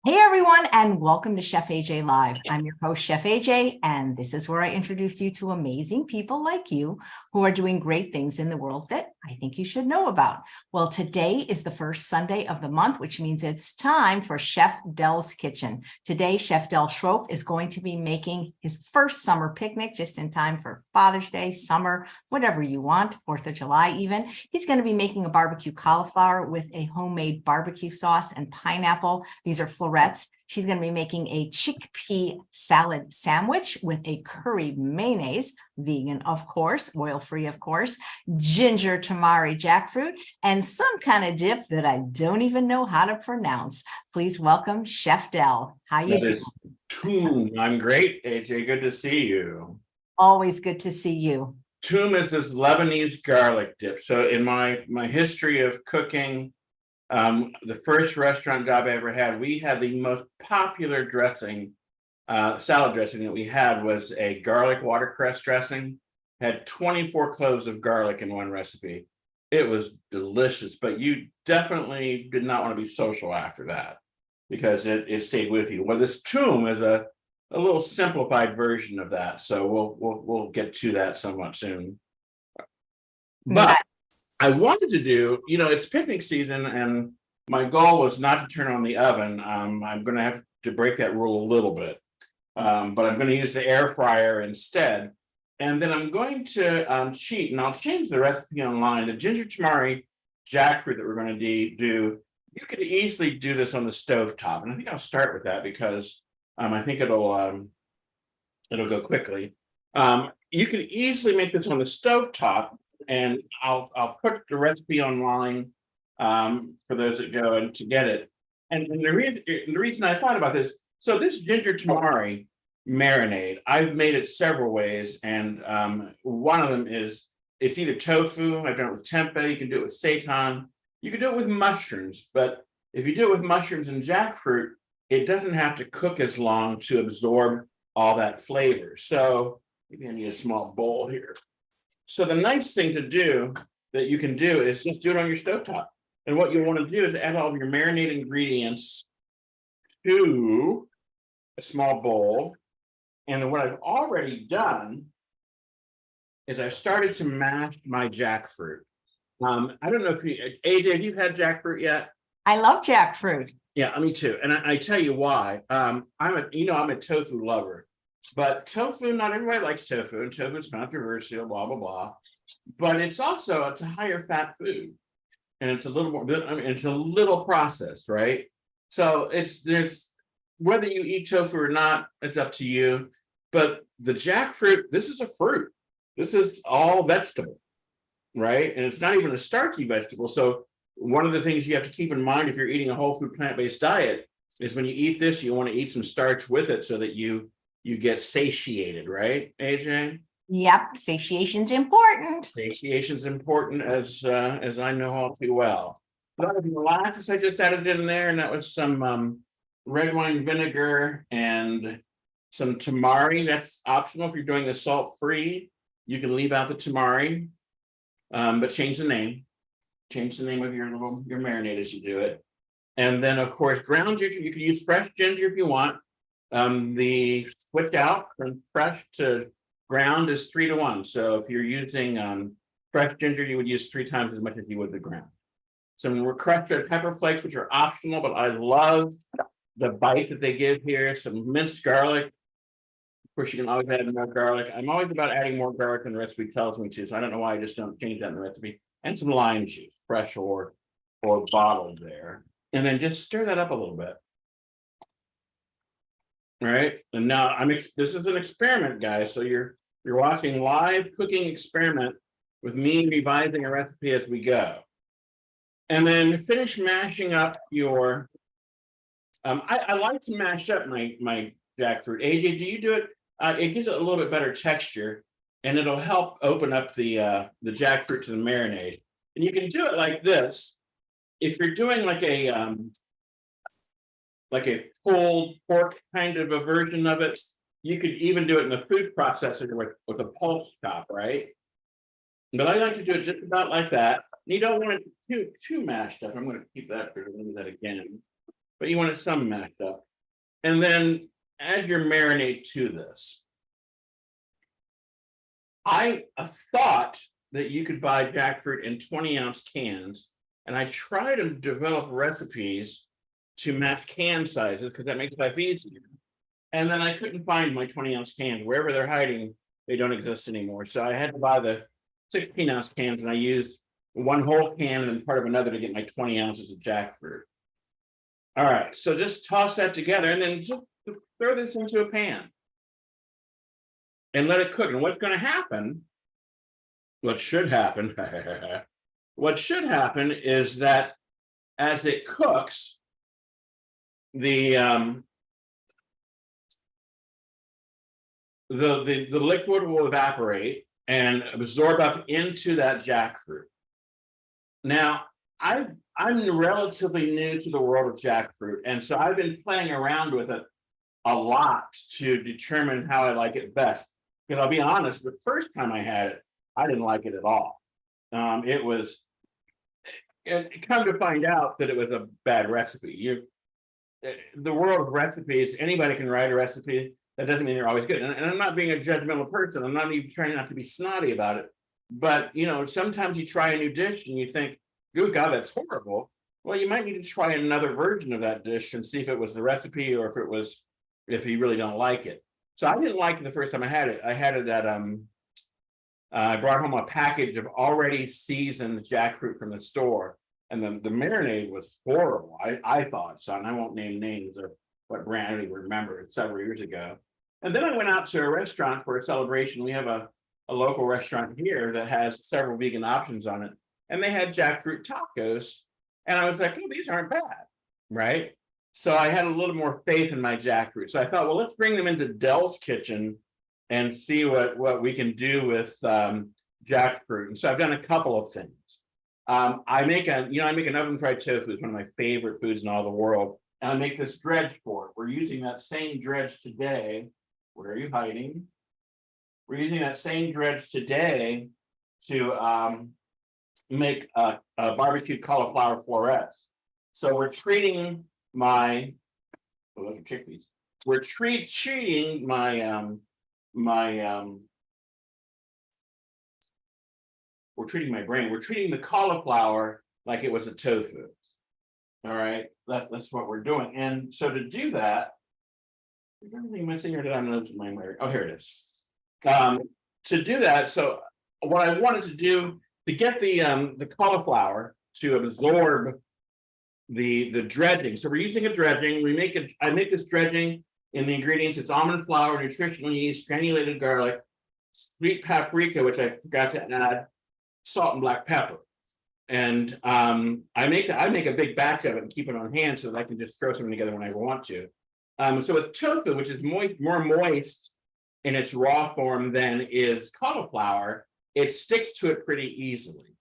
Hey everyone, and welcome to Chef AJ Live. I'm your host, Chef AJ, and this is where I introduce you to amazing people like you who are doing great things in the world that I think you should know about. Well, today is the first Sunday of the month, which means it's time for Chef Del's Kitchen. Today, Chef Del Sroufe is going to be making his first summer picnic just in time for Father's Day, summer, whatever you want, 4th of July even. He's going to be making a barbecue cauliflower with a homemade barbecue sauce and pineapple. These are florets. She's going to be making a chickpea salad sandwich with a curried mayonnaise, vegan, of course, oil-free, of course, ginger tamari jackfruit, and some kind of dip that I don't even know how to pronounce. Please welcome Chef Del. How you That doing? is Toom. I'm great, AJ. Good to see you. Always good to see you. Toom is this Lebanese garlic dip. So in my history of cooking, the first restaurant job I ever had, we had the most popular dressing, salad dressing that we had was a garlic watercress dressing. Had 24 cloves of garlic in one recipe. It was delicious, but you definitely did not want to be social after that because it stayed with you. Well, this Toom is a little simplified version of that, so we'll get to that somewhat soon. But I wanted to do, it's picnic season, and my goal was not to turn on the oven. I'm going to have to break that rule a little bit, but I'm going to use the air fryer instead. And then I'm going to cheat, and I'll change the recipe online. The ginger tamari jackfruit that we're going to do, you could easily do this on the stove top, and I think I'll start with that because I think it'll go quickly. You can easily make this on the stove top, and I'll put the recipe online for those that go and to get it. And the reason I thought about this, so this ginger tamari marinade, I've made it several ways, and one of them is it's either tofu. I've done it with tempeh. You can do it with seitan. You can do it with mushrooms, but if you do it with mushrooms and jackfruit, it doesn't have to cook as long to absorb all that flavor. So maybe I need a small bowl here. So the nice thing to do that you can do is just do it on your stovetop. And what you want to do is add all of your marinated ingredients to a small bowl. And what I've already done is I've started to mash my jackfruit. I don't know if AJ, have you had jackfruit yet? I love jackfruit. Yeah, me too. And I tell you why. I'm a tofu lover, but tofu, not everybody likes tofu, and tofu is controversial, blah blah blah. But it's a higher fat food, and it's a little more. It's a little processed, right? So there's whether you eat tofu or not, it's up to you. But the jackfruit, this is a fruit. This is all vegetable, right? And it's not even a starchy vegetable. So one of the things you have to keep in mind if you're eating a whole food plant-based diet is when you eat this, you want to eat some starch with it so that you get satiated, right, AJ? Yep, satiation's important. Satiation's important, as I know all too well. That was molasses I just added in there, and that was some red wine vinegar and some tamari. That's optional if you're doing the salt-free. You can leave out the tamari, but change the name. Change the name of your marinade as you do it. And then, of course, ground ginger. You can use fresh ginger if you want. The switch out from fresh to ground is 3 to 1. So if you're using fresh ginger, you would use 3 times as much as you would the ground. Some crushed red pepper flakes, which are optional, but I love the bite that they give here. Some minced garlic. Of course, you can always add more garlic. I'm always about adding more garlic than the recipe tells me to, so I don't know why I just don't change that in the recipe. And some lime juice, fresh or bottled there. And then just stir that up a little bit. All right. And now this is an experiment, guys. So you're watching live cooking experiment with me revising a recipe as we go. And then finish mashing up your I like to mash up my jackfruit. AJ, do you do it? It gives it a little bit better texture, and it'll help open up the jackfruit to the marinade. And you can do it like this. If you're doing like a pulled pork kind of a version of it, you could even do it in the food processor with a pulse top, right? But I like to do it just about like that. You don't want it too mashed up. I'm going to keep that for that again. but you want it some mashed up. And then add your marinade to this. I thought that you could buy jackfruit in 20-ounce cans, and I try to develop recipes to match can sizes because that makes life easier. And then I couldn't find my 20-ounce cans. Wherever they're hiding, they don't exist anymore. So I had to buy the 16-ounce cans, and I used one whole can and part of another to get my 20 ounces of jackfruit. All right, so just toss that together and then just throw this into a pan and let it cook. And what's going to happen, what should happen, what should happen is that as it cooks, the liquid will evaporate and absorb up into that jackfruit. Now, I'm relatively new to the world of jackfruit, and so I've been playing around with it a lot to determine how I like it best. Because I'll be honest, the first time I had it, I didn't like it at all. It was, and come to find out that it was a bad recipe. The world of recipes, anybody can write a recipe. That doesn't mean they're always good. And I'm not being a judgmental person. I'm not even trying not to be snotty about it. But, you know, sometimes you try a new dish and you think, good God, that's horrible. Well, you might need to try another version of that dish and see if it was the recipe or if you really don't like it. So I didn't like it the first time I had it. I had it at, I brought home a package of already seasoned jackfruit from the store. And then the marinade was horrible. I thought so, and I won't name names or what brand. I don't even remember. It's several years ago. And then I went out to a restaurant for a celebration. We have a local restaurant here that has several vegan options on it. And they had jackfruit tacos. And I was like, oh, these aren't bad, right? So I had a little more faith in my jackfruit. So I thought, well, let's bring them into Dell's kitchen and see what we can do with jackfruit. And so I've done a couple of things. I make an oven fried tofu. It's one of my favorite foods in all the world. And I make this dredge for it. We're using that same dredge today. Where are you hiding? We're using that same dredge today to make a barbecued cauliflower florets. So we're treating my, oh, those are chickpeas. We're treating my we're treating my brain. We're treating the cauliflower like it was a tofu. All right, that's what we're doing. And so to do that, is anything missing or did I lose my memory? Oh, here it is. To do that, so what I wanted to do to get the cauliflower to absorb the dredging. So we're using a dredging. I make this dredging in the ingredients. It's almond flour, nutritional yeast, granulated garlic, sweet paprika, which I forgot to add, salt and black pepper. And I make a big batch of it and keep it on hand so that I can just throw something together when I want to. So with tofu, which is more moist in its raw form than is cauliflower, it sticks to it pretty easily.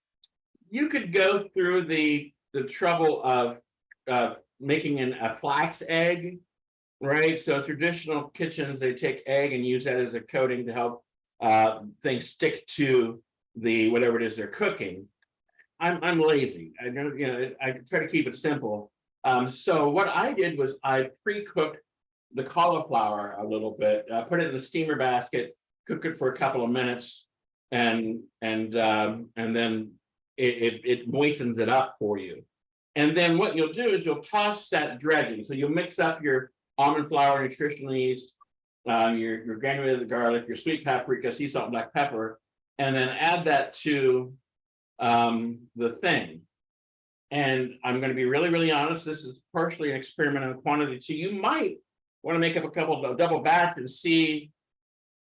You could go through the trouble of making a flax egg, right? So traditional kitchens, they take egg and use that as a coating to help things stick to the whatever it is they're cooking. I'm lazy. I try to keep it simple. So what I did was I pre-cooked the cauliflower a little bit, put it in the steamer basket, cook it for a couple of minutes, and then it moistens it up for you. And then what you'll do is you'll toss that dredging. So you'll mix up your almond flour, nutritional yeast, your granulated garlic, your sweet paprika, sea salt, and black pepper, and then add that to the thing. And I'm going to be really, really honest. This is partially an experiment on quantity. So you might want to make up a couple of double batch and see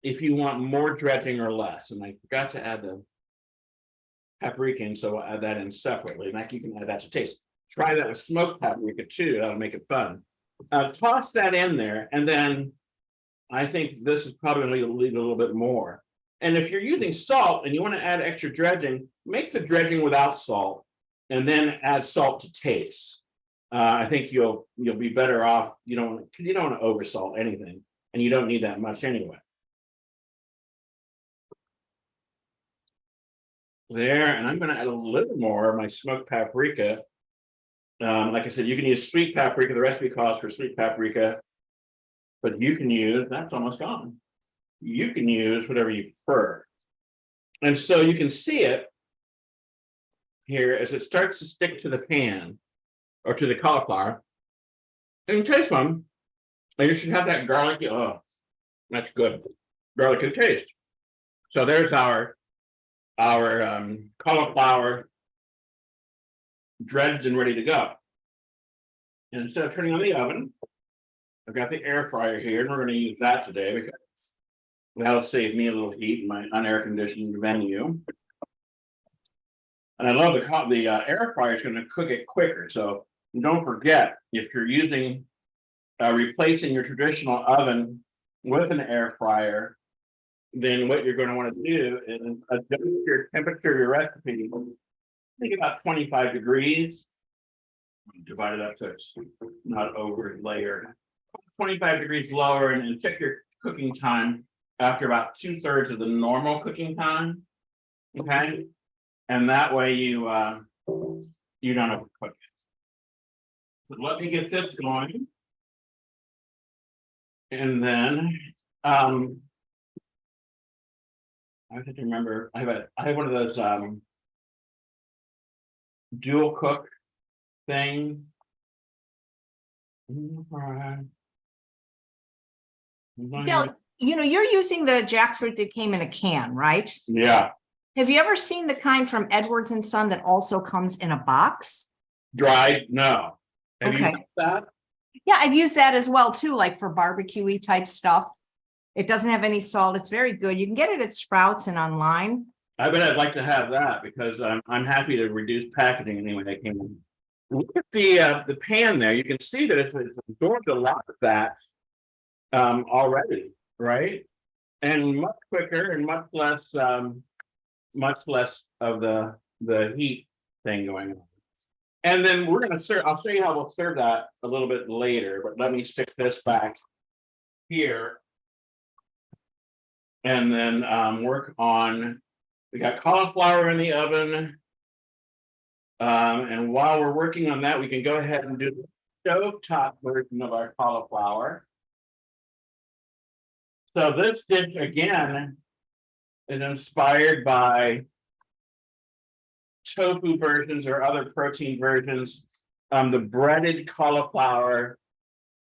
if you want more dredging or less. And I forgot to add the paprika in, so I'll add that in separately. And you can add that to taste. Try that with smoked paprika too. That'll make it fun. Toss that in there, and then I think this is probably going to leave a little bit more. And if you're using salt and you want to add extra dredging, make the dredging without salt, and then add salt to taste. I think you'll be better off. You don't want to oversalt anything, and you don't need that much anyway. There, and I'm going to add a little more of my smoked paprika Like I said, you can use sweet paprika. The recipe calls for sweet paprika, but you can use, that's almost gone. You can use whatever you prefer. And so you can see it here as it starts to stick to the pan or to the cauliflower. And you taste one, and you should have that garlicky, oh, that's good. Garlicky taste. So there's our cauliflower dredged and ready to go. And instead of turning on the oven, I've got the air fryer here, and we're going to use that today because that'll save me a little heat in my unair conditioned venue. And I love the air fryer is going to cook it quicker. So don't forget, if you're using replacing your traditional oven with an air fryer, then what you're going to want to do is adjust your temperature of your recipe. I think about 25 degrees. Divide it up so it's not over layered. 25 degrees lower, and check your cooking time after about 2/3 of the normal cooking time. Okay, and that way you don't overcook it. So let me get this going, and then I have to remember I have one of those dual cook thing. Del, you're using the jackfruit that came in a can, right? Yeah. Have you ever seen the kind from Edwards and Son that also comes in a box? Dried? No. Have you Okay. used that? Yeah, I've used that as well too, like for barbecue-y type stuff. It doesn't have any salt. It's very good. You can get it at Sprouts and online. I bet I'd like to have that because I'm happy to reduce packaging anyway that came in. Look at the pan there. You can see that it's absorbed a lot of that already, right? And much quicker and much less of the heat thing going on. And then we're going to serve. I'll show you how we'll serve that a little bit later, but let me stick this back here and then work on. We got cauliflower in the oven. And while we're working on that, we can go ahead and do the stovetop version of our cauliflower. So this dish again is inspired by tofu versions or other protein versions. The breaded cauliflower,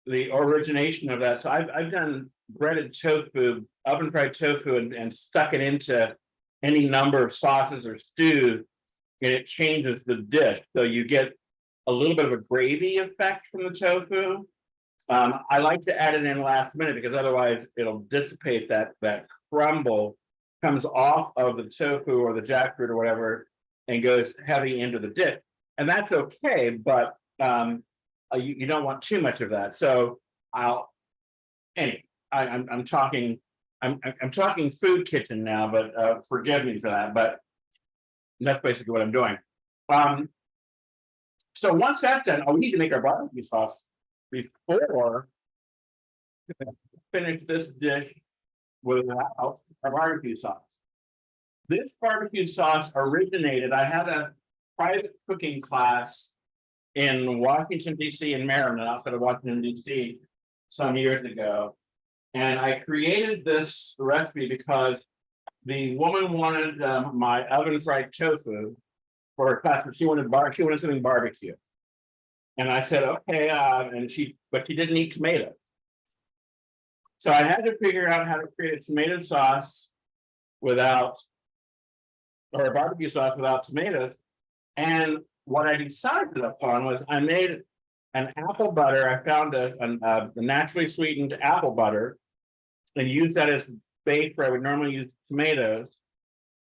the origination of that. So I've done breaded tofu, oven fried tofu, and stuck it into any number of sauces or stews, and it changes the dish. So you get a little bit of a gravy effect from the tofu. I like to add it in last minute because otherwise it'll dissipate that crumble comes off of the tofu or the jackfruit or whatever and goes heavy into the dish. And that's okay, but you don't want too much of that. So I'm talking food kitchen now, but forgive me for that. But that's basically what I'm doing. So once that's done, we need to make our barbecue sauce before finish this dish without our barbecue sauce. This barbecue sauce originated. I had a private cooking class in Washington, D.C. and Maryland, outside of Washington, D.C. some years ago. And I created this recipe because the woman wanted my oven fried tofu for her class, but she wanted something barbecue. And I said, okay, but she didn't eat tomatoes. So I had to figure out how to create a tomato sauce or a barbecue sauce without tomatoes. And what I decided upon was I made an apple butter. I found a naturally sweetened apple butter and used that as base where I would normally use tomatoes.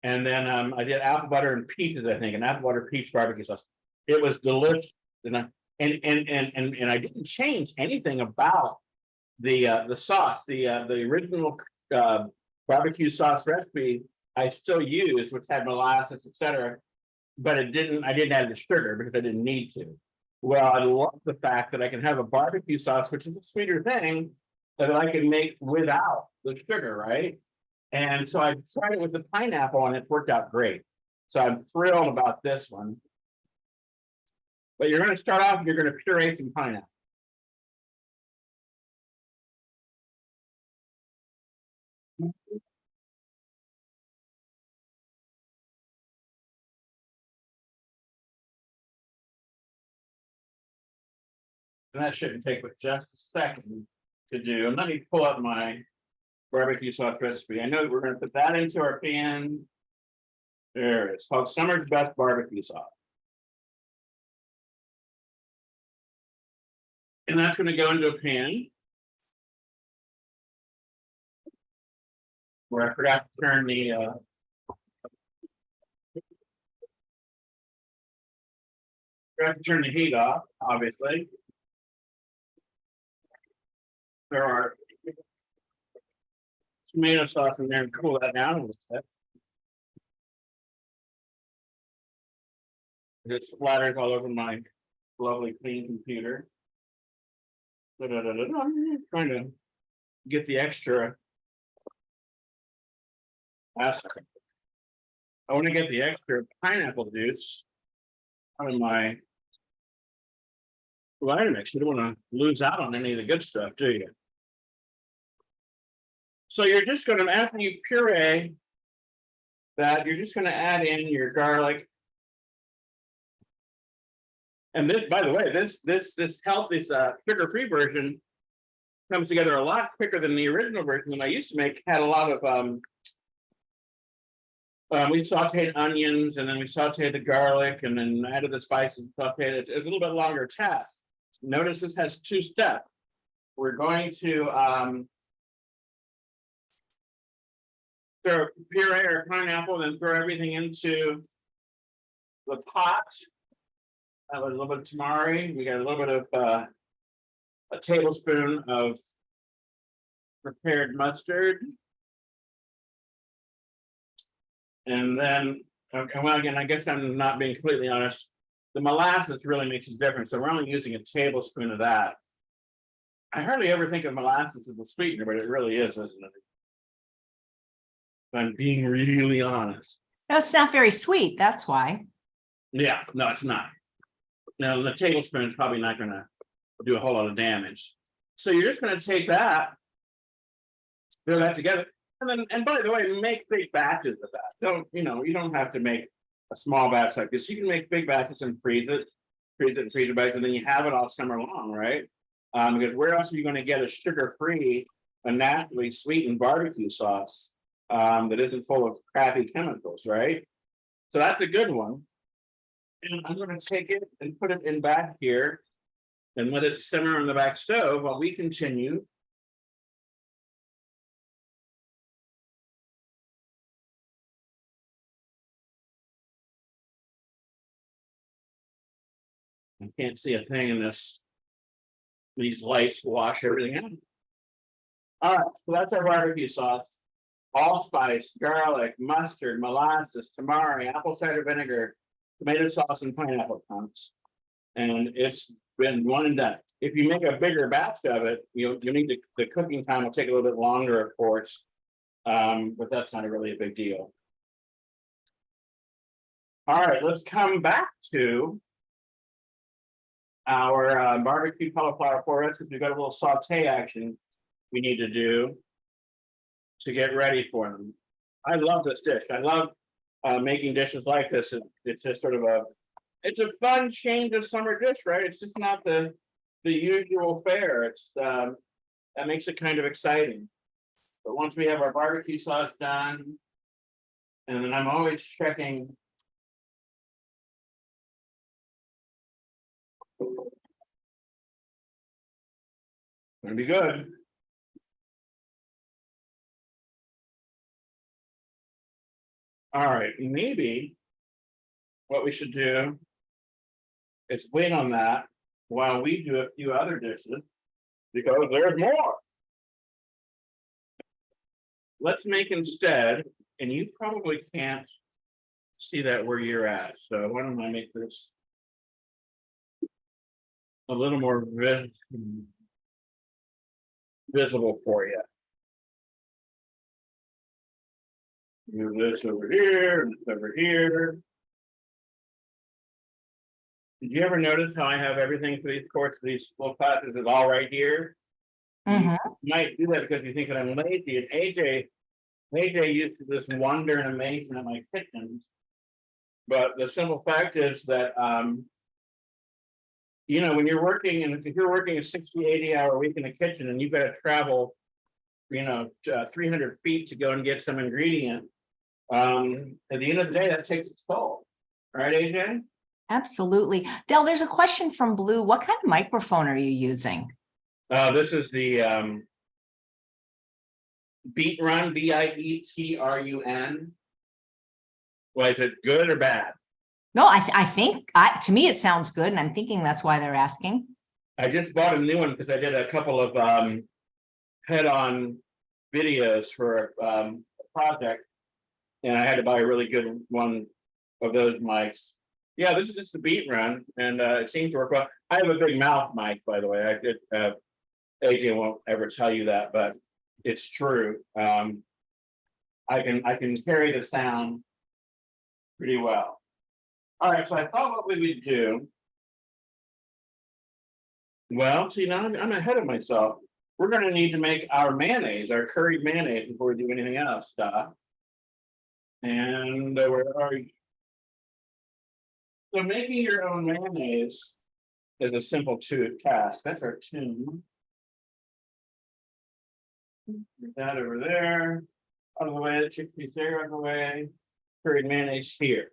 And then I did apple butter and peaches, I think, an apple butter peach barbecue sauce. It was delicious. And I didn't change anything about the sauce. The original barbecue sauce recipe I still used, which had molasses, etc. But I didn't add the sugar because I didn't need to. Well, I love the fact that I can have a barbecue sauce, which is a sweeter thing, that I can make without the sugar, right? And so I tried it with the pineapple and it worked out great. So I'm thrilled about this one. But you're going to start off, you're going to puree some pineapple. And that shouldn't take but just a second to do. And let me pull up my barbecue sauce recipe. I know we're going to put that into our pan. There, it's called Summer's Best Barbecue Sauce. And that's going to go into a pan where I forgot to turn the heat off, obviously. There are tomato sauce in there and cool that down a little bit. It splatters all over my lovely clean computer. I'm trying to get the extra aspect. I want to get the extra pineapple juice out of my glider mix. You don't want to lose out on any of the good stuff, do you? So you're just going to, after you puree that, you're just going to add in your garlic. And this, by the way, this sugar-free version comes together a lot quicker than the original version that I used to make. Had a lot of we sauteed onions, and then we sauteed the garlic, and then added the spices, sauteed it. It's a little bit longer task. Notice this has 2 steps. We're going to puree our pineapple, then throw everything into the pot. That was a little bit of tamari. We got a little bit of a tablespoon of prepared mustard. And then, okay, well, again, I guess I'm not being completely honest. The molasses really makes a difference. So we're only using a tablespoon of that. I hardly ever think of molasses as a sweetener, but it really is, isn't it? If I'm being really honest. No, it's not very sweet. That's why. Yeah, no, it's not. Now, the tablespoon is probably not going to do a whole lot of damage. So you're just going to take that, throw that together, and then, and by the way, make big batches of that. Don't, you don't have to make a small batch like this. You can make big batches and freeze it in freezer bags, and then you have it all summer long, right? Because where else are you going to get a sugar-free, a naturally sweetened barbecue sauce that isn't full of crappy chemicals, right? So that's a good one. And I'm going to take it and put it in back here and let it simmer on the back stove while we continue. I can't see a thing in this. These lights wash everything out. All right, so that's our barbecue sauce. Allspice, garlic, mustard, molasses, tamari, apple cider vinegar, tomato sauce, and pineapple chunks. And it's been one and done. If you make a bigger batch of it, you need the cooking time will take a little bit longer, of course, but that's not really a big deal. All right, let's come back to our barbecue cauliflower florets, because we've got a little saute action we need to do to get ready for them. I love this dish. I love making dishes like this. It's just sort of it's a fun change of summer dish, right? It's just not the usual fare. It's that makes it kind of exciting. But once we have our barbecue sauce done, and then I'm always checking. Gonna be good. All right, maybe what we should do is wait on that while we do a few other dishes, because there's more. Let's make instead, and you probably can't see that where you're at, so why don't I make this a little more visible for you. Move this over here, and this over here. Did you ever notice how I have everything for these courses, these little classes is all right here? Mhm. You might do that because you think that I'm lazy. And AJ used to just wonder and amazement at my kitchens. But the simple fact is that when you're working, and if you're working a 60, 80-hour week in the kitchen and you've got to travel, 300 feet to go and get some ingredient, at the end of the day, that takes its toll. Right, AJ? Absolutely. Del, there's a question from Blue. What kind of microphone are you using? This is the Beat Run, BIETRUN. Well, is it good or bad? No, I think to me it sounds good, and I'm thinking that's why they're asking. I just bought a new one because I did a couple of head-on videos for a project, and I had to buy a really good one of those mics. Yeah, this is just the Beat Run, and it seems to work well. I have a big mouth mic, by the way. I did. AJ won't ever tell you that, but it's true. I can carry the sound pretty well. All right, so I thought what we would do. Well, see, now I'm ahead of myself. We're going to need to make our mayonnaise, our curried mayonnaise, before we do anything else. And where are you? So making your own mayonnaise is a simple task. That's our tune. Get that over there. Out of the way, the chickpeas there out of the way. Curried mayonnaise here.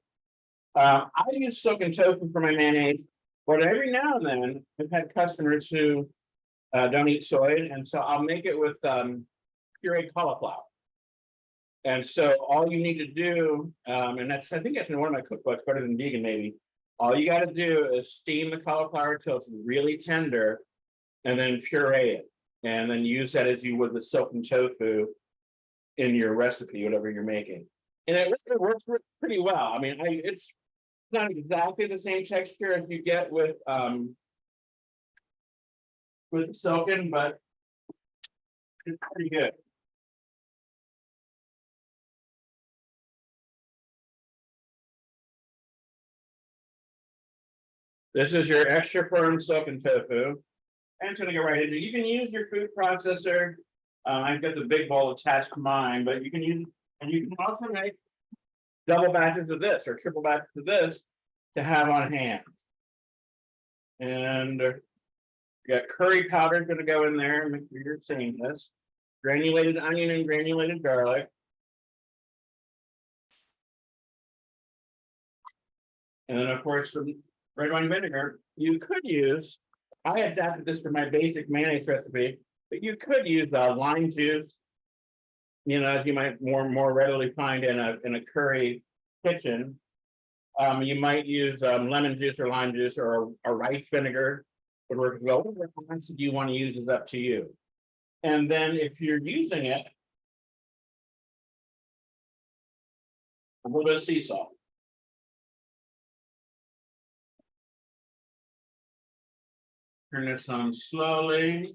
I use silken tofu for my mayonnaise, but every now and then I've had customers who don't eat soy, and so I'll make it with pureed cauliflower. And so all you need to do, and I think that's in one of my cookbooks, Better Than Vegan maybe. All you got to do is steam the cauliflower till it's really tender, and then puree it, and then use that as you would the silken tofu in your recipe, whatever you're making. And it works pretty well. I mean, it's not exactly the same texture as you get with silken, but it's pretty good. This is your extra firm silken tofu. I'm going to go right into. You can use your food processor. I've got the big bowl attached to mine, but you can use, and you can also make double batches of this or triple batches of this to have on hand. And you got curry powder going to go in there. Make sure you're seeing this. Granulated onion and granulated garlic. And then, of course, some red wine vinegar. You could use, I adapted this for my basic mayonnaise recipe, but you could use lime juice, as you might more readily find in a curry kitchen. You might use lemon juice or lime juice or a rice vinegar would work well. Whatever acid you want to use is up to you. And then if you're using it, a little bit of sea salt. Turn this on slowly.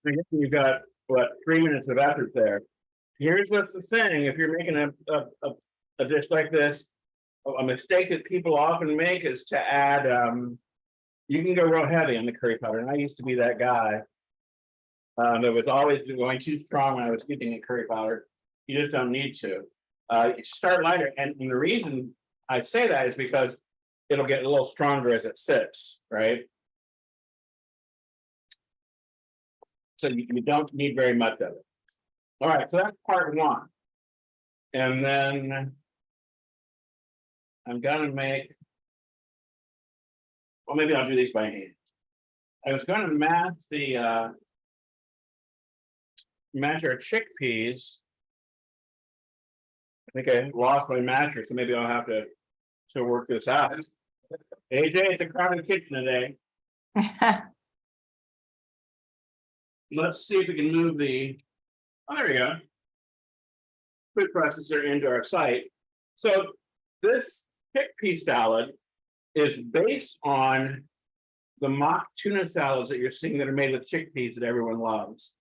I guess you've got what 3 minutes of effort there. Here's what's the saying: if you're making a dish like this, a mistake that people often make is to add. You can go real heavy on the curry powder, and I used to be that guy. That was always going too strong when I was cooking a curry powder. You just don't need to. You start lighter, and the reason I say that is because it'll get a little stronger as it sits, right? So you don't need very much of it. All right, so that's part one. And then I'm gonna make, well, maybe I'll do these by hand. I was gonna mash our chickpeas. I think I lost my masher, so maybe I'll have to work this out. AJ, it's a crowded kitchen today. Let's see if we can move oh, there we go. Food processor into our site. So this chickpea salad is based on the mock tuna salads that you're seeing that are made with chickpeas that everyone loves.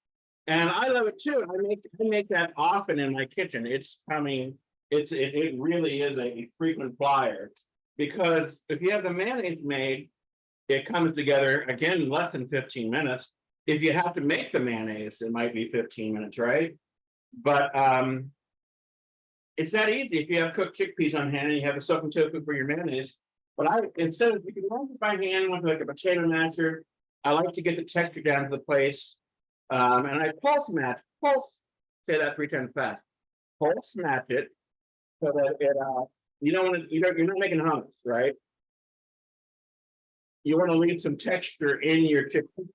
And I love it too. I make that often in my kitchen. It's coming, it really is a frequent flyer, because if you have the mayonnaise made, it comes together again in less than 15 minutes. If you have to make the mayonnaise, it might be 15 minutes, right? But it's that easy if you have cooked chickpeas on hand and you have the soak and tofu for your mayonnaise. But instead of, you can run it by hand with like a potato masher. I like to get the texture down to the place. And I pulse match, say that 3 times fast. Pulse match it so that it you don't want to, you're not making hummus, right? You want to leave some texture in your chickpea.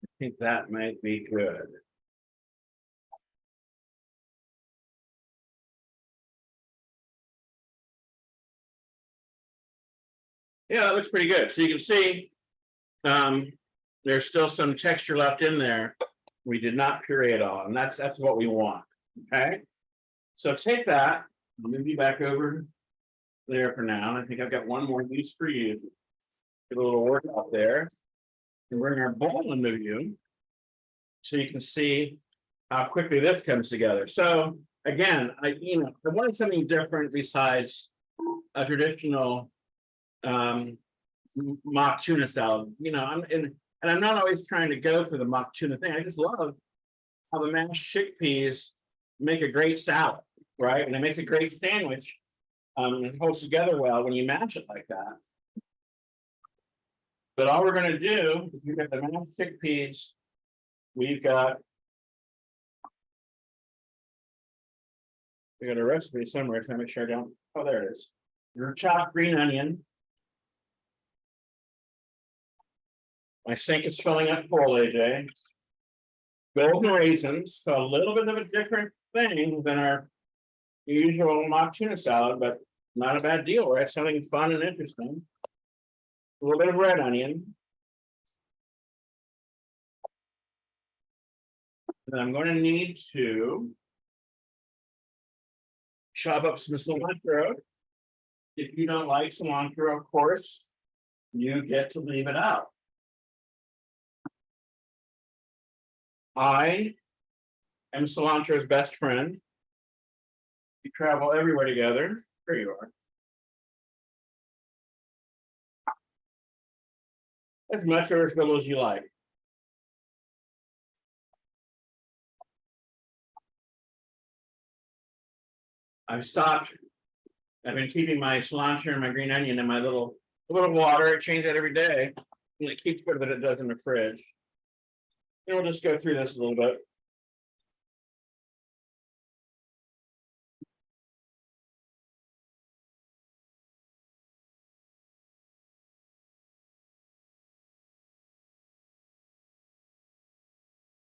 I think that might be good. Yeah, that looks pretty good. So you can see there's still some texture left in there. We did not puree it all, and that's what we want. Okay. So take that, I'll move you back over there for now. And I think I've got one more use for you. Get a little workout there. And bring our bowl into you so you can see how quickly this comes together. So again, I wanted something different besides a traditional mock tuna salad. And I'm not always trying to go for the mock tuna thing. I just love how the mashed chickpeas make a great salad, right? And it makes a great sandwich. It holds together well when you mash it like that. But all we're going to do is we've got the mashed chickpeas. We got a recipe somewhere, so I make sure I don't. Oh, there it is. Your chopped green onion. My sink is filling up full, AJ. Golden raisins, so a little bit of a different thing than our usual mock tuna salad, but not a bad deal, right? Something fun and interesting. A little bit of red onion. And I'm going to need to chop up some cilantro. If you don't like cilantro, of course, you get to leave it out. I am cilantro's best friend. We travel everywhere together. There you are. As much or as little as you like. I've been keeping my cilantro and my green onion in my little water. I change that every day. And it keeps better than it does in the fridge. And we'll just go through this a little bit.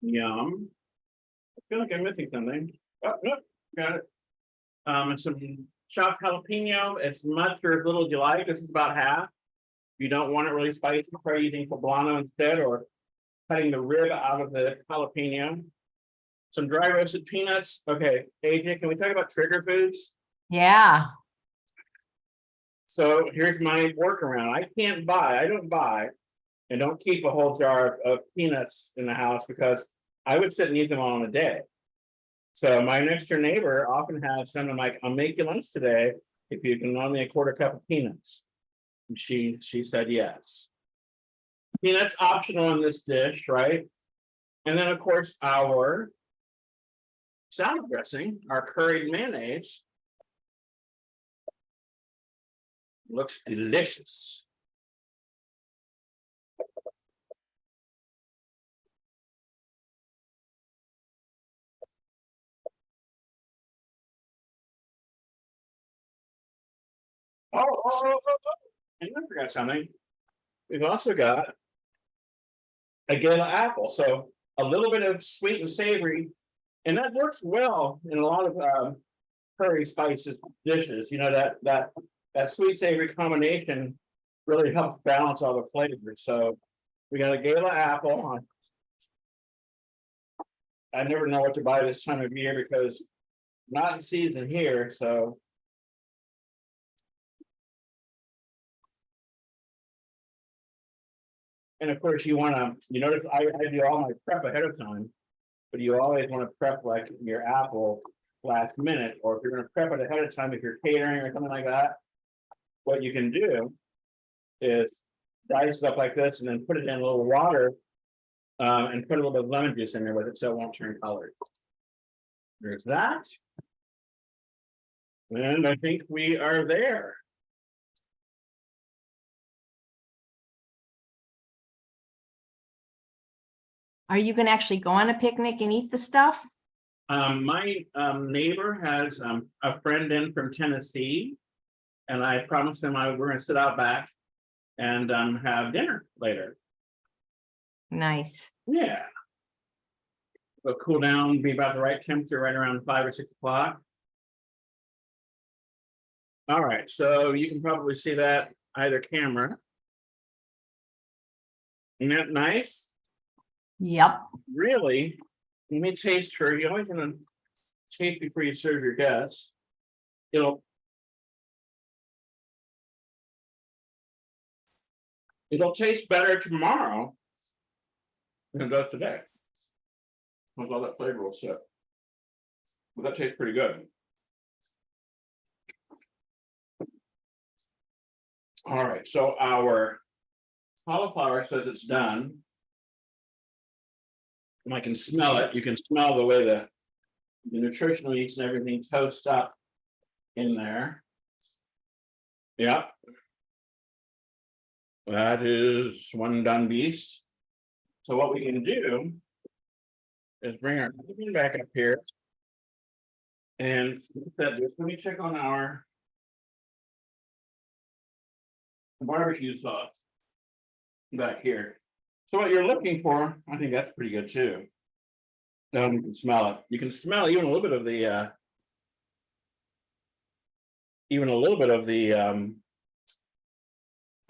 Yum. I feel like I'm missing something. Oh, nope, got it. And some chopped jalapeno, as much or as little as you like. This is about half. If you don't want it really spicy, try using poblano instead, or cutting the rib out of the jalapeno. Some dry roasted peanuts. Okay, AJ, can we talk about trigger foods? Yeah. So here's my workaround. I don't buy and don't keep a whole jar of peanuts in the house, because I would sit and eat them all in a day. So my next door neighbor often has some. I'm like, I'll make you lunch today if you can loan me a quarter cup of peanuts. And she said yes. Peanuts optional in this dish, right? And then of course our salad dressing, our curried mayonnaise. Looks delicious. And I forgot something. We've also got a Gala apple, so a little bit of sweet and savory, and that works well in a lot of curry spices dishes. You know, that sweet savory combination really helps balance all the flavors. So we got a Gala apple. I never know what to buy this time of year because not in season here, so. And of course, you notice I do all my prep ahead of time, but you always want to prep like your apple last minute, or if you're going to prep it ahead of time, if you're catering or something like that, what you can do is dice it up like this and then put it in a little water and put a little bit of lemon juice in there with it so it won't turn color. There's that. And I think we are there. Are you going to actually go on a picnic and eat the stuff? My neighbor has a friend in from Tennessee, and I promised him we're going to sit out back and have dinner later. Nice. Yeah. It'll cool down, be about the right temperature, right around 5 or 6 o'clock. All right, so you can probably see that either camera. Isn't that nice? Yep. Really, let me taste her. You always want to taste before you serve your guests. It'll taste better tomorrow than it does today. With all that flavorful stuff. But that tastes pretty good. All right, so our cauliflower says it's done. And I can smell it. You can smell the way the nutritional yeast and everything toasts up in there. Yep. That is one done beast. So what we can do is bring our cooking back up here. And let me check on our barbecue sauce back here. So what you're looking for, I think that's pretty good too. You can smell it. You can smell even a little bit of the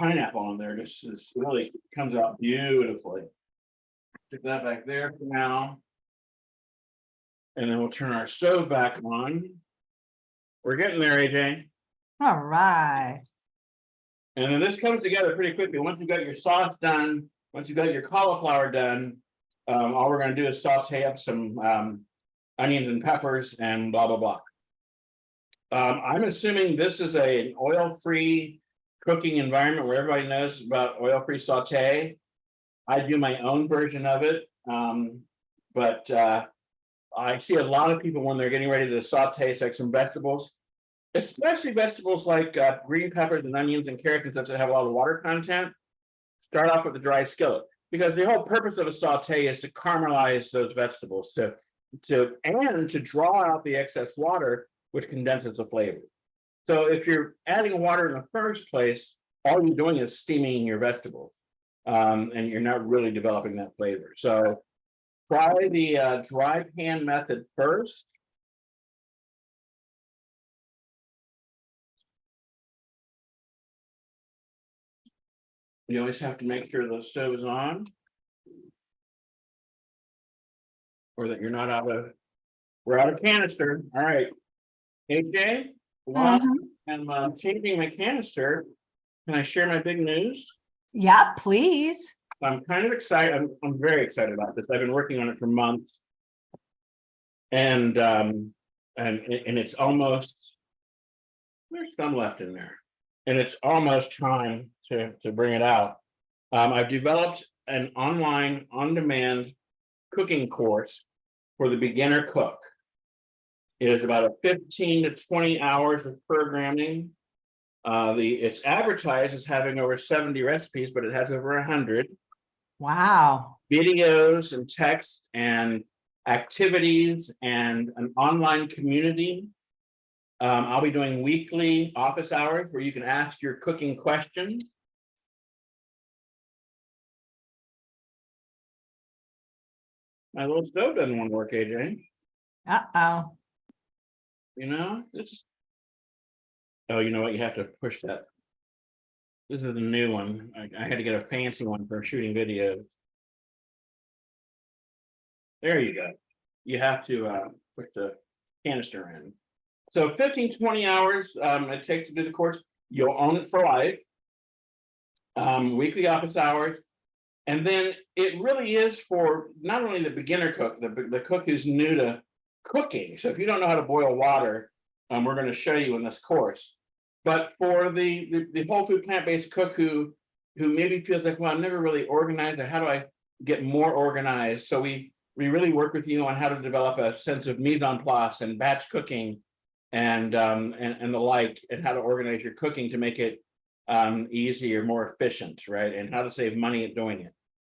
pineapple on there. Just really comes out beautifully. Stick that back there for now. And then we'll turn our stove back on. We're getting there, AJ. All right. And then this comes together pretty quickly. Once you've got your sauce done, once you've got your cauliflower done, all we're going to do is saute up some onions and peppers and blah, blah, blah. I'm assuming this is an oil-free cooking environment where everybody knows about oil-free saute. I do my own version of it, but I see a lot of people when they're getting ready to saute like some vegetables, especially vegetables like green peppers and onions and carrots that have a lot of water content. Start off with a dry skillet, because the whole purpose of a saute is to caramelize those vegetables to draw out the excess water, which condenses the flavor. So if you're adding water in the first place, all you're doing is steaming your vegetables, and you're not really developing that flavor. So try the dry pan method first. You always have to make sure the stove is on, or that you're not we're out of canister. All right, AJ, while I'm changing my canister, can I share my big news? Yeah, please. I'm kind of excited. I'm very excited about this. I've been working on it for months, and it's almost, there's some left in there, and it's almost time to bring it out. I've developed an online on-demand cooking course for the beginner cook. It is about a 15 to 20 hours of programming. It's advertised as having over 70 recipes, but it has over 100 Wow. videos and text and activities and an online community. I'll be doing weekly office hours where you can ask your cooking questions. My little stove doesn't want to work, AJ. Uh-oh. You know, it's, oh, you know what? You have to push that. This is the new one. I had to get a fancy one for shooting videos. There you go. You have to put the canister in. So 15, 20 hours it takes to do the course. You'll own it for life. Weekly office hours. And then it really is for not only the beginner cook, the cook who's new to cooking. So if you don't know how to boil water, we're going to show you in this course. But for the whole food plant-based cook who maybe feels like, well, I'm never really organized, or how do I get more organized? So we really work with you on how to develop a sense of mise en place and batch cooking and the like, and how to organize your cooking to make it easier, more efficient, right? And how to save money at doing it.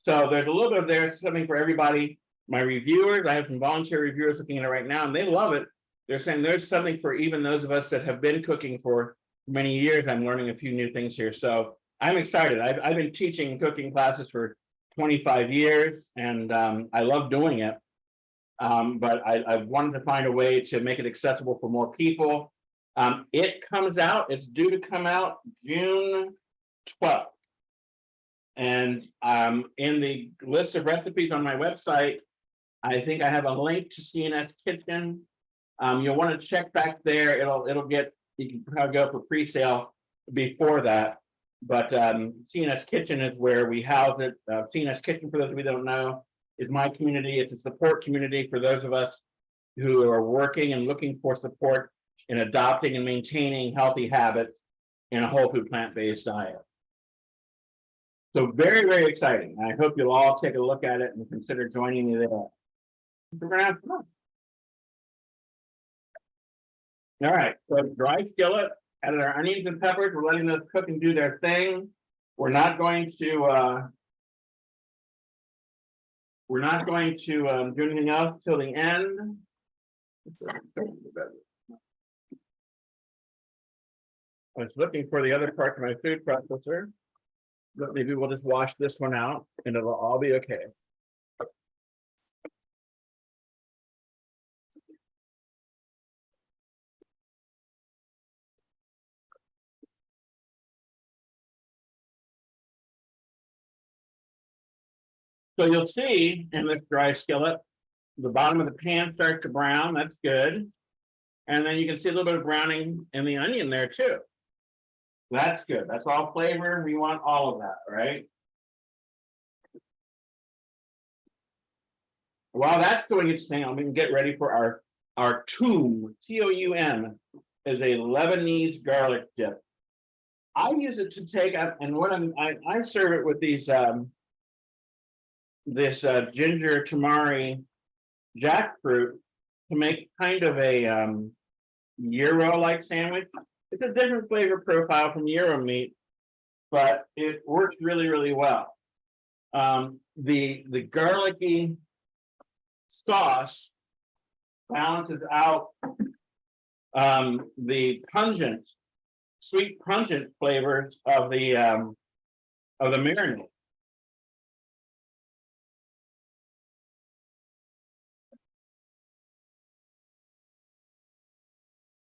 So there's a little bit of there, something for everybody. My reviewers, I have some volunteer reviewers looking at it right now, and they love it. They're saying there's something for even those of us that have been cooking for many years. I'm learning a few new things here. So I'm excited. I've been teaching cooking classes for 25 years, and I love doing it. But I wanted to find a way to make it accessible for more people. It comes out, it's due to come out June 12th. And in the list of recipes on my website, I think I have a link to CNS Kitchen. You'll want to check back there. It'll get, you can probably go for pre-sale before that. But CNS Kitchen is where we house it. CNS Kitchen, for those of you that don't know, is my community. It's a support community for those of us who are working and looking for support in adopting and maintaining healthy habits in a whole food plant-based diet. So very, very exciting. I hope you'll all take a look at it and consider joining me there. We're gonna have fun. All right, so dry skillet, added our onions and peppers. We're letting those cook and do their thing. We're not going to do anything else till the end. I was looking for the other part of my food processor, but maybe we'll just wash this one out and it'll all be okay. So you'll see in this dry skillet, the bottom of the pan starts to brown. That's good. And then you can see a little bit of browning in the onion there too. That's good. That's all flavor. We want all of that, right? While that's doing its thing, I'm going to get ready for our toum, T-O-U-M, is a Lebanese garlic dip. I use it to take up, and what I serve it with these this ginger tamari jackfruit to make kind of a gyro-like sandwich. It's a different flavor profile from gyro meat, but it works really, really well. The garlicky sauce balances out the pungent, sweet pungent flavors of the marinade.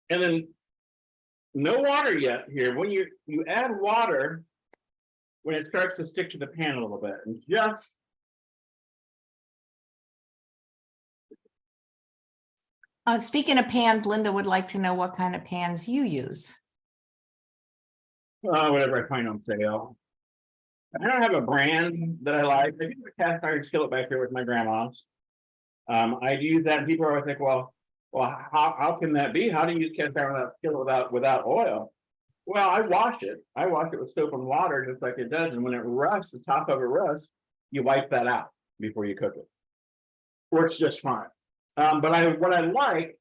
And then no water yet here. When you add water when it starts to stick to the pan a little bit, and just Speaking of pans, Linda would like to know what kind of pans you use. whatever I find on sale. I don't have a brand that I like. I use a cast iron skillet back here with my grandma's. I use that. People always think, well, how can that be? How do you use cast iron skillet without oil? Well, I wash it. I wash it with soap and water, just like it does. And when it rusts, the top of it rusts, you wipe that out before you cook it. Works just fine. But what I like,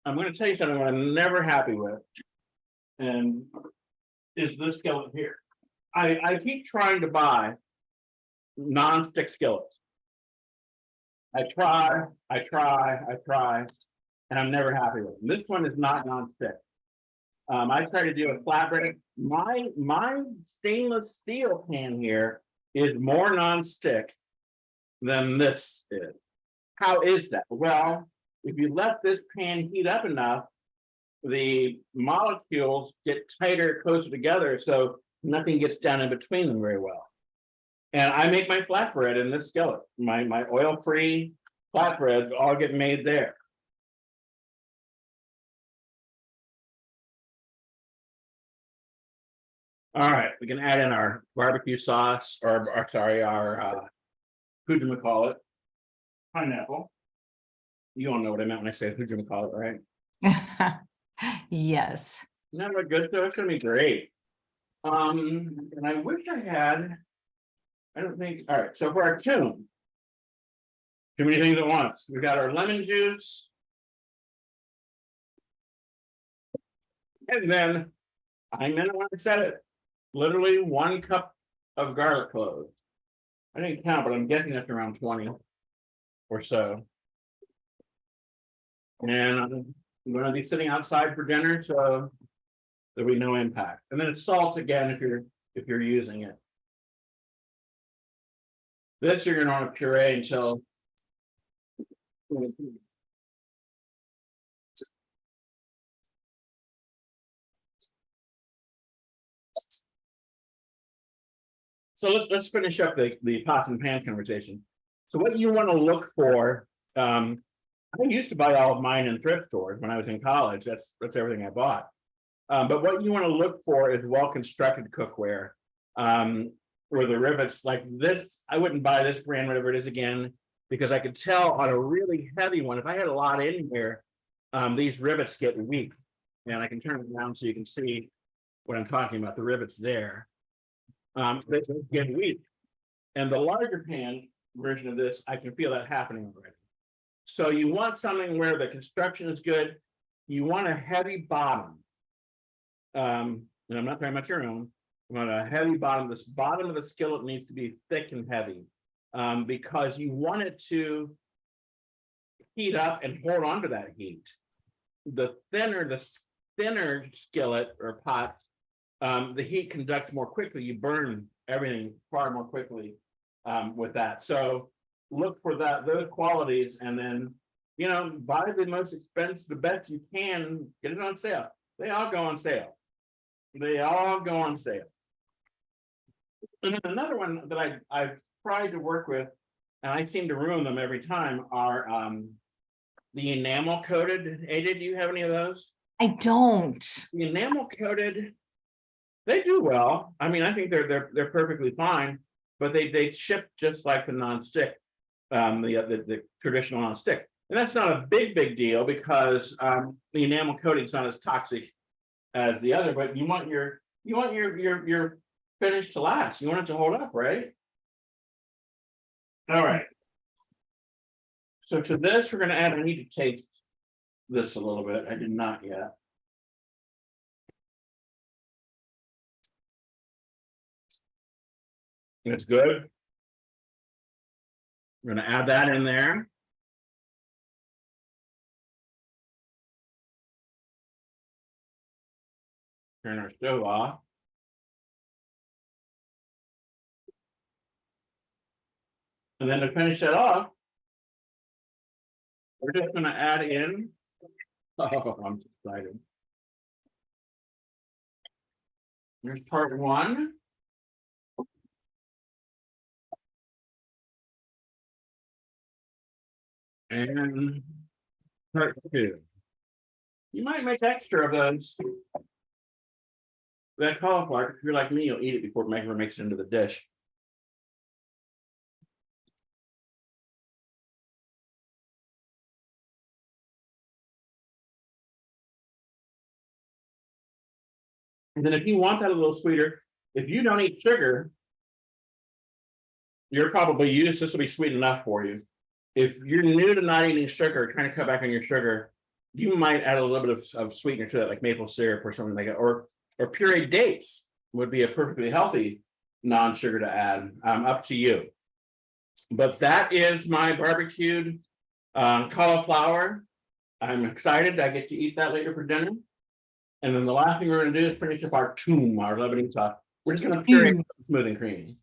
I'm going to tell you something what I'm never happy with. And is this skillet here. I keep trying to buy non-stick skillets. I try, and I'm never happy with them. This one is not non-stick. I try to do a flatbread. My stainless steel pan here is more non-stick than this is. How is that? Well, if you let this pan heat up enough, the molecules get tighter, closer together, so nothing gets down in between them very well. And I make my flatbread in this skillet. My oil-free flatbreads all get made there. All right, we can add in our barbecue sauce, or sorry, our whatchamacallit, pineapple. You all know what I meant when I say whatchamacallit, right? Yes. That look good, so it's gonna be great. And I wish I had. I don't think. All right, so for our tune, too many things at once. We got our lemon juice, and then I meant it when I said it. Literally 1 cup of garlic cloves. I didn't count, but I'm guessing that's around 20 or so. And I'm going to be sitting outside for dinner, so there'll be no impact. And then it's salt again if you're using it. This you're going to want to puree until. So let's finish up the pots and pan conversation. So what you want to look for, I used to buy all of mine in thrift stores when I was in college. That's everything I bought. But what you want to look for is well-constructed cookware. Where the rivets like this, I wouldn't buy this brand, whatever it is again, because I could tell on a really heavy one, if I had a lot in here, these rivets get weak. And I can turn it down so you can see what I'm talking about, the rivets there. They get weak. And the larger pan version of this, I can feel that happening already. So you want something where the construction is good. You want a heavy bottom. And I'm not talking about your own. You want a heavy bottom. This bottom of the skillet needs to be thick and heavy, because you want it to heat up and hold on to that heat. The thinner skillet or pot, the heat conducts more quickly. You burn everything far more quickly with that. So look for those qualities, and then buy the most expensive, the best you can. Get it on sale. They all go on sale. They all go on sale. And then another one that I've tried to work with, and I seem to ruin them every time, are the enamel coated. Ada, do you have any of those? I don't. The enamel coated, they do well. I mean, I think they're perfectly fine, but they ship just like the nonstick, the traditional nonstick. And that's not a big deal because the enamel coating is not as toxic as the other, but you want your finish to last. You want it to hold up, right? All right. So to this, we're going to add, I need to taste this a little bit. I did not yet. It's good. We're going to add that in there. Turn our stove off. And then to finish that off, we're just going to add in. Oh, I'm excited. Here's part 1. And part 2. You might make extra of those. That cauliflower, if you're like me, you'll eat it before it makes it into the dish. And then if you want that a little sweeter, if you don't eat sugar, you're probably used, this will be sweet enough for you. If you're new to not eating sugar, trying to cut back on your sugar, you might add a little bit of sweetener to that, like maple syrup or something like that, or pureed dates. would be a perfectly healthy non-sugar to add. Up to you. But that is my barbecued cauliflower. I'm excited. I get to eat that later for dinner. And then the last thing we're going to do is finish up our toom, our Lebanese sauce. We're just going to puree it smooth and creamy.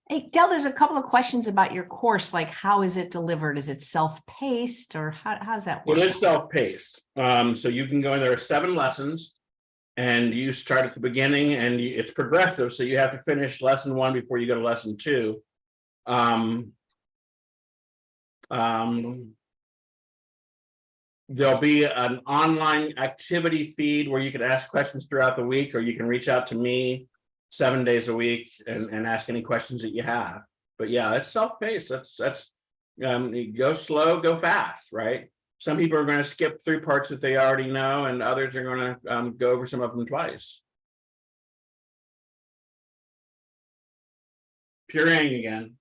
Hey, Del, there's a couple of questions about your course, like how is it delivered? Is it self-paced or how's that work? It is self-paced. So you can go in, there are 7 lessons, and you start at the beginning, and it's progressive. So you have to finish lesson 1 before you go to lesson 2. There'll be an online activity feed where you can ask questions throughout the week, or you can reach out to me 7 days a week and ask any questions that you have. But yeah, it's self-paced. That's go slow, go fast, right? Some people are going to skip through parts that they already know, and others are going to go over some of them twice. Pureeing again.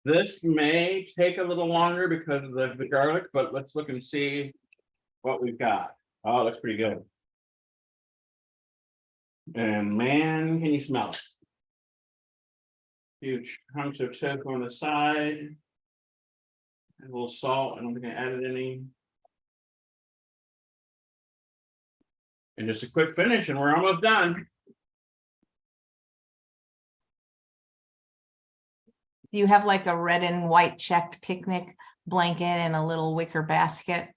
This may take a little longer because of the garlic, but let's look and see what we've got. Oh, that's pretty good. And man, can you smell it? Huge hunks of tofu on the side. A little salt. I don't think I added any. And just a quick finish, and we're almost done. Do you have like a red and white checked picnic blanket and a little wicker basket?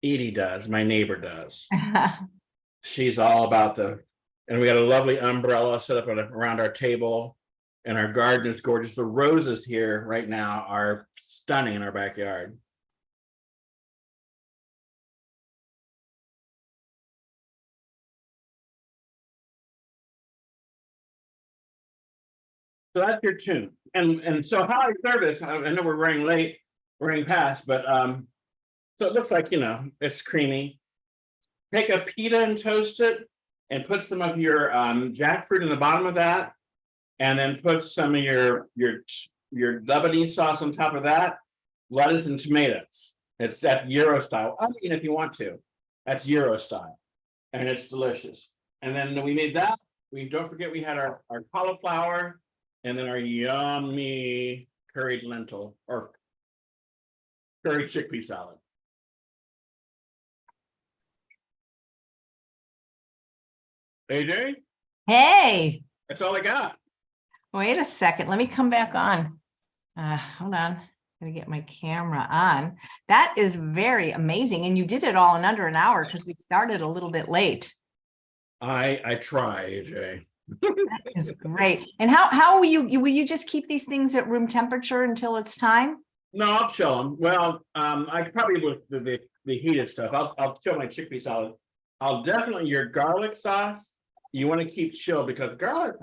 Edie does, my neighbor does. She's all about and we got a lovely umbrella set up around our table, and our garden is gorgeous. The roses here right now are stunning in our backyard. So that's your tune. And so how I serve this, I know we're running late, running past, but so it looks like, it's creamy. Take a pita and toast it, and put some of your jackfruit in the bottom of that, and then put some of your Lebanese sauce on top of that, lettuce and tomatoes. That's Euro style. I mean, if you want to, that's Euro style, and it's delicious. And then we made that. We don't forget we had our cauliflower, and then our yummy curried lentil or curried chickpea salad. AJ? Hey, That's all I got. wait a second. Let me come back on. Hold on. I'm gonna get my camera on. That is very amazing. And you did it all in under an hour because we started a little bit late. I try, AJ. That is great. And how will you just keep these things at room temperature until it's time? No, I'll chill them. Well, I probably with the heated stuff. I'll chill my chickpea salad. I'll definitely your garlic sauce. You want to keep chill because garlic,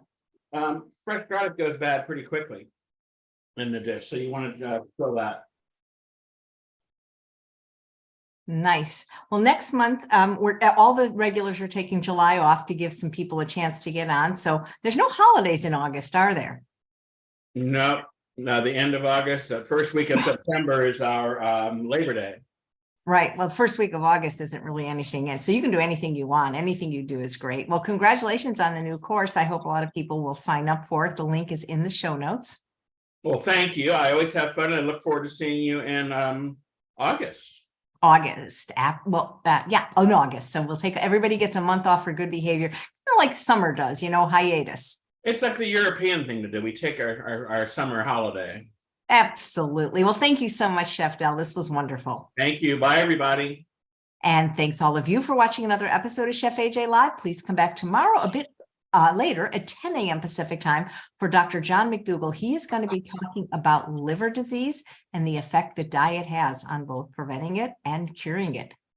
fresh garlic goes bad pretty quickly in the dish. So you want to throw that. Nice. Well, next month, all the regulars are taking July off to give some people a chance to get on. So there's no holidays in August, are there? No, the end of August, the first week of September is our Labor Day. Right. Well, the first week of August isn't really anything in. So you can do anything you want. Anything you do is great. Well, congratulations on the new course. I hope a lot of people will sign up for it. The link is in the show notes. Well, thank you. I always have fun. I look forward to seeing you in August. August. August. So we'll take, everybody gets a month off for good behavior. It's not like summer does, hiatus. It's like the European thing to do. We take our summer holiday. Absolutely. Well, thank you so much, Chef Del. This was wonderful. Thank you. Bye, everybody. And thanks all of you for watching another episode of Chef AJ Live. Please come back tomorrow a bit later at 10 a.m. Pacific time for Dr. John McDougall. He is going to be talking about liver disease and the effect that diet has on both preventing it and curing it.